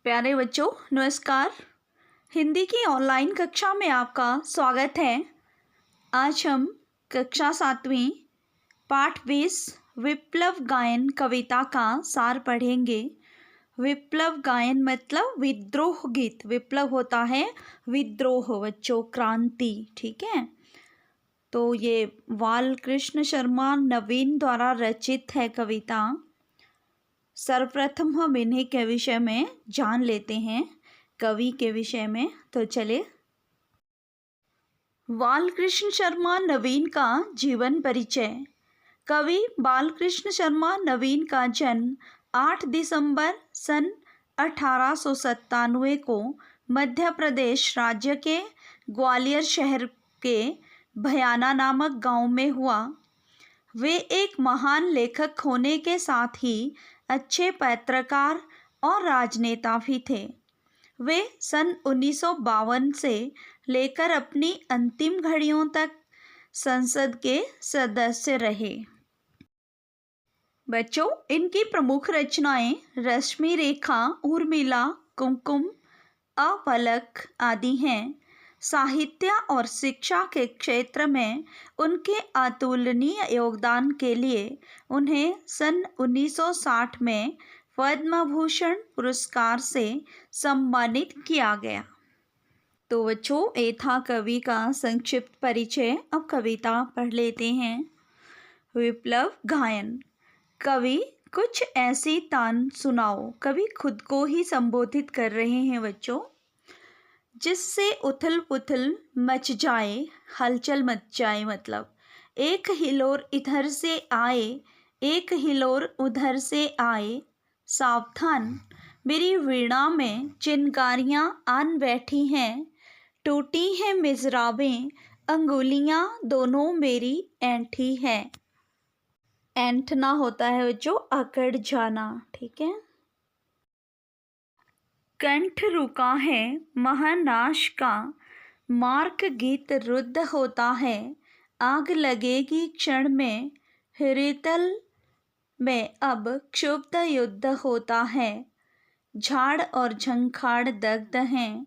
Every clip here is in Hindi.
प्यारे बच्चों नमस्कार। हिंदी की ऑनलाइन कक्षा में आपका स्वागत है। आज हम कक्षा 7वीं पाठ 20 विप्लव गायन कविता का सार पढ़ेंगे। विप्लव गायन मतलब विद्रोह गीत। विप्लव होता है विद्रोह बच्चों, क्रांति, ठीक है। तो ये बालकृष्ण शर्मा नवीन द्वारा रचित है कविता। सर्वप्रथम हम इन्हीं के विषय में जान लेते हैं, कवि के विषय में। तो चले, बालकृष्ण शर्मा नवीन का जीवन परिचय। कवि बालकृष्ण शर्मा नवीन का जन्म 8 दिसंबर सन 1897 को मध्य प्रदेश राज्य के ग्वालियर शहर के भयाना नामक गांव में हुआ। वे एक महान लेखक होने के साथ ही अच्छे पत्रकार और राजनेता भी थे। वे सन 1952 से लेकर अपनी अंतिम घड़ियों तक संसद के सदस्य रहे। बच्चों, इनकी प्रमुख रचनाएं रश्मि रेखा, उर्मिला, कुमकुम, अपलक आदि हैं। साहित्य और शिक्षा के क्षेत्र में उनके अतुलनीय योगदान के लिए उन्हें सन 1960 में पद्म भूषण पुरस्कार से सम्मानित किया गया। तो बच्चों, ये था कवि का संक्षिप्त परिचय। अब कविता पढ़ लेते हैं। विप्लव गायन। कवि कुछ ऐसी तान सुनाओ। कवि खुद को ही संबोधित कर रहे हैं बच्चों। जिससे उथल पुथल मच जाए, हलचल मच जाए। मतलब एक हिलोर इधर से आए, एक हिलोर उधर से आए। सावधान, मेरी वीणा में चिनगारियां आन बैठी हैं। टूटी हैं मिजराबें, अंगुलियां दोनों मेरी ऐंठी हैं। ऐंठना होता है जो अकड़ जाना, ठीक है। कंठ रुका है महानाश का, मार्क गीत रुद्ध होता है। आग लगेगी क्षण में, हृतल में अब क्षुब्ध युद्ध होता है। झाड़ और झंखाड़ दग्ध हैं,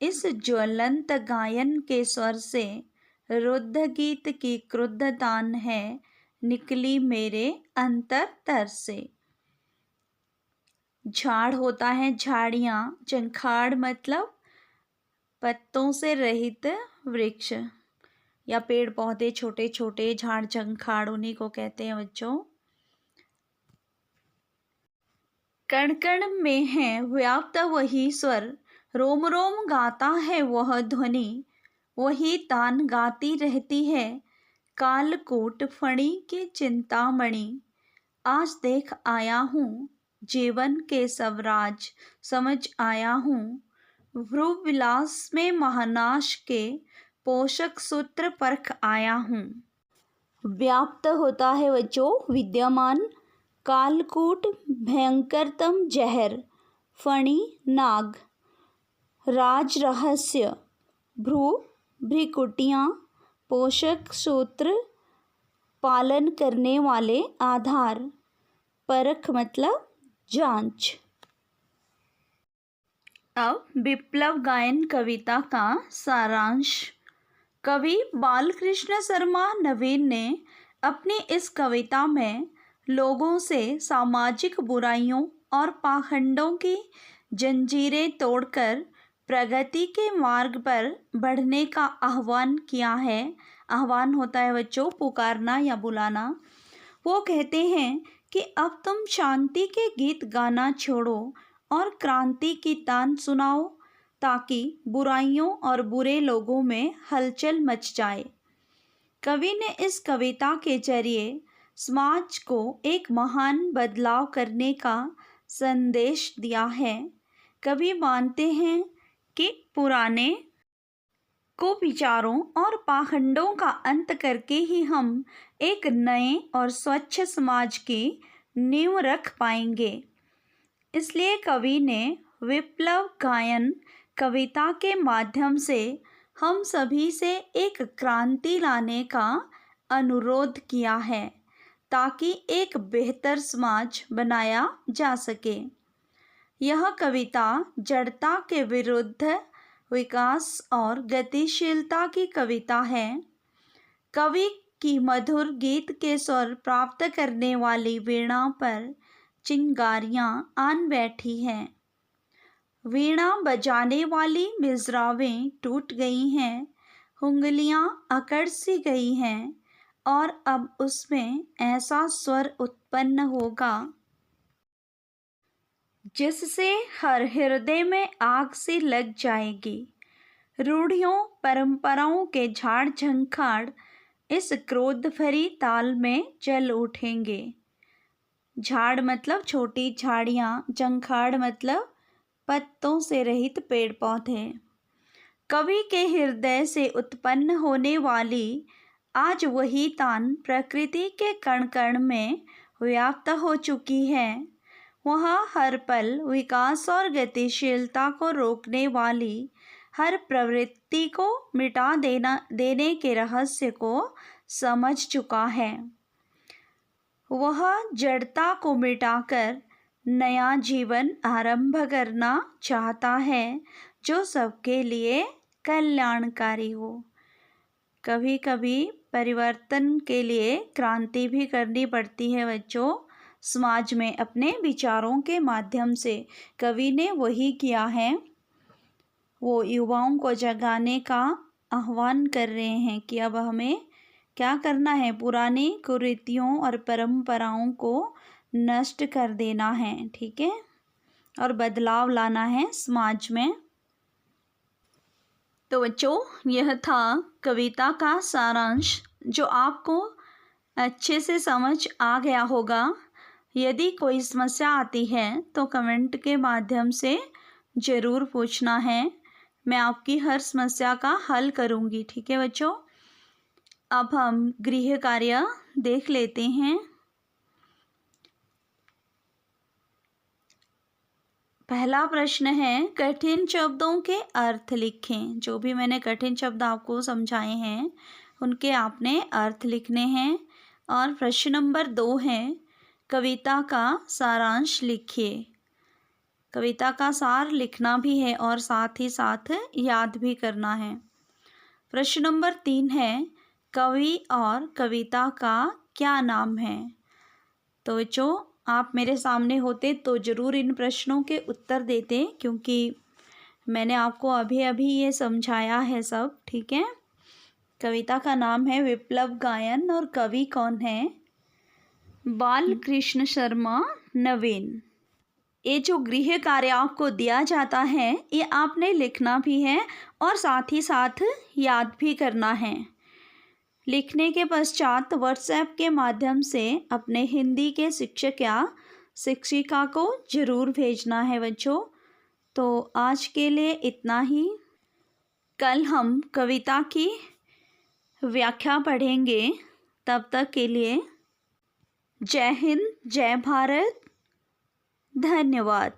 इस ज्वलंत गायन के स्वर से। रुद्ध गीत की क्रुद्ध तान है, निकली मेरे अंतरतर से। झाड़ होता है झाड़ियाँ, झंखाड़ मतलब पत्तों से रहित वृक्ष या पेड़ पौधे, छोटे छोटे झाड़ झंखाड़, उन्हीं को कहते हैं बच्चों। कण कण में है व्याप्त वही स्वर, रोम रोम गाता है वह ध्वनि। वही तान गाती रहती है, कालकूट फणी की चिंतामणि। आज देख आया हूँ जीवन के स्वराज, समझ आया हूँ भ्रूविलास में महानाश के पोषक सूत्र परख आया हूँ। व्याप्त होता है बच्चों विद्यमान, कालकूट भयंकरतम जहर, फणी नाग, राज रहस्य, भ्रू भ्रिकुटियाँ, पोषक सूत्र पालन करने वाले आधार, परख मतलब जांच। अब विप्लव गायन कविता का सारांश। कवि बालकृष्ण शर्मा नवीन ने अपनी इस कविता में लोगों से सामाजिक बुराइयों और पाखंडों की जंजीरें तोड़कर प्रगति के मार्ग पर बढ़ने का आह्वान किया है। आह्वान होता है बच्चों पुकारना या बुलाना। वो कहते हैं कि अब तुम शांति के गीत गाना छोड़ो और क्रांति की तान सुनाओ, ताकि बुराइयों और बुरे लोगों में हलचल मच जाए। कवि ने इस कविता के जरिए समाज को एक महान बदलाव करने का संदेश दिया है। कवि मानते हैं कि पुराने कुविचारों और पाखंडों का अंत करके ही हम एक नए और स्वच्छ समाज की नींव रख पाएंगे। इसलिए कवि ने विप्लव गायन कविता के माध्यम से हम सभी से एक क्रांति लाने का अनुरोध किया है, ताकि एक बेहतर समाज बनाया जा सके। यह कविता जड़ता के विरुद्ध विकास और गतिशीलता की कविता है। कवि की मधुर गीत के स्वर प्राप्त करने वाली वीणा पर चिंगारियां आन बैठी हैं। वीणा बजाने वाली मिज़रावें टूट गई हैं, उंगलियां अकड़ सी गई हैं और अब उसमें ऐसा स्वर उत्पन्न होगा जिससे हर हृदय में आग सी लग जाएगी। रूढ़ियों परंपराओं के झाड़ झंखाड़ इस क्रोध भरी ताल में जल उठेंगे। झाड़ मतलब छोटी झाड़ियाँ, झंखाड़ मतलब पत्तों से रहित पेड़ पौधे। कवि के हृदय से उत्पन्न होने वाली आज वही तान प्रकृति के कण कण में व्याप्त हो चुकी है। वह हर पल विकास और गतिशीलता को रोकने वाली हर प्रवृत्ति को मिटा देने के रहस्य को समझ चुका है। वह जड़ता को मिटाकर नया जीवन आरंभ करना चाहता है जो सबके लिए कल्याणकारी हो। कभी कभी परिवर्तन के लिए क्रांति भी करनी पड़ती है बच्चों, समाज में अपने विचारों के माध्यम से। कवि ने वही किया है। वो युवाओं को जगाने का आह्वान कर रहे हैं कि अब हमें क्या करना है, पुरानी कुरीतियों और परंपराओं को नष्ट कर देना है, ठीक है, और बदलाव लाना है समाज में। तो बच्चों, यह था कविता का सारांश जो आपको अच्छे से समझ आ गया होगा। यदि कोई समस्या आती है तो कमेंट के माध्यम से ज़रूर पूछना है, मैं आपकी हर समस्या का हल करूँगी, ठीक है बच्चों। अब हम गृह कार्य देख लेते हैं। पहला प्रश्न है, कठिन शब्दों के अर्थ लिखें। जो भी मैंने कठिन शब्द आपको समझाए हैं उनके आपने अर्थ लिखने हैं। और प्रश्न नंबर 2 है, कविता का सारांश लिखिए। कविता का सार लिखना भी है और साथ ही साथ याद भी करना है। प्रश्न नंबर 3 है, कवि और कविता का क्या नाम है। तो बच्चों, आप मेरे सामने होते तो ज़रूर इन प्रश्नों के उत्तर देते, क्योंकि मैंने आपको अभी अभी ये समझाया है सब, ठीक है। कविता का नाम है विप्लव गायन और कवि कौन है, बाल कृष्ण शर्मा नवीन। ये जो गृह कार्य आपको दिया जाता है ये आपने लिखना भी है और साथ ही साथ याद भी करना है। लिखने के पश्चात व्हाट्सएप के माध्यम से अपने हिंदी के शिक्षक या शिक्षिका को ज़रूर भेजना है बच्चों। तो आज के लिए इतना ही। कल हम कविता की व्याख्या पढ़ेंगे। तब तक के लिए जय हिंद, जय भारत, धन्यवाद।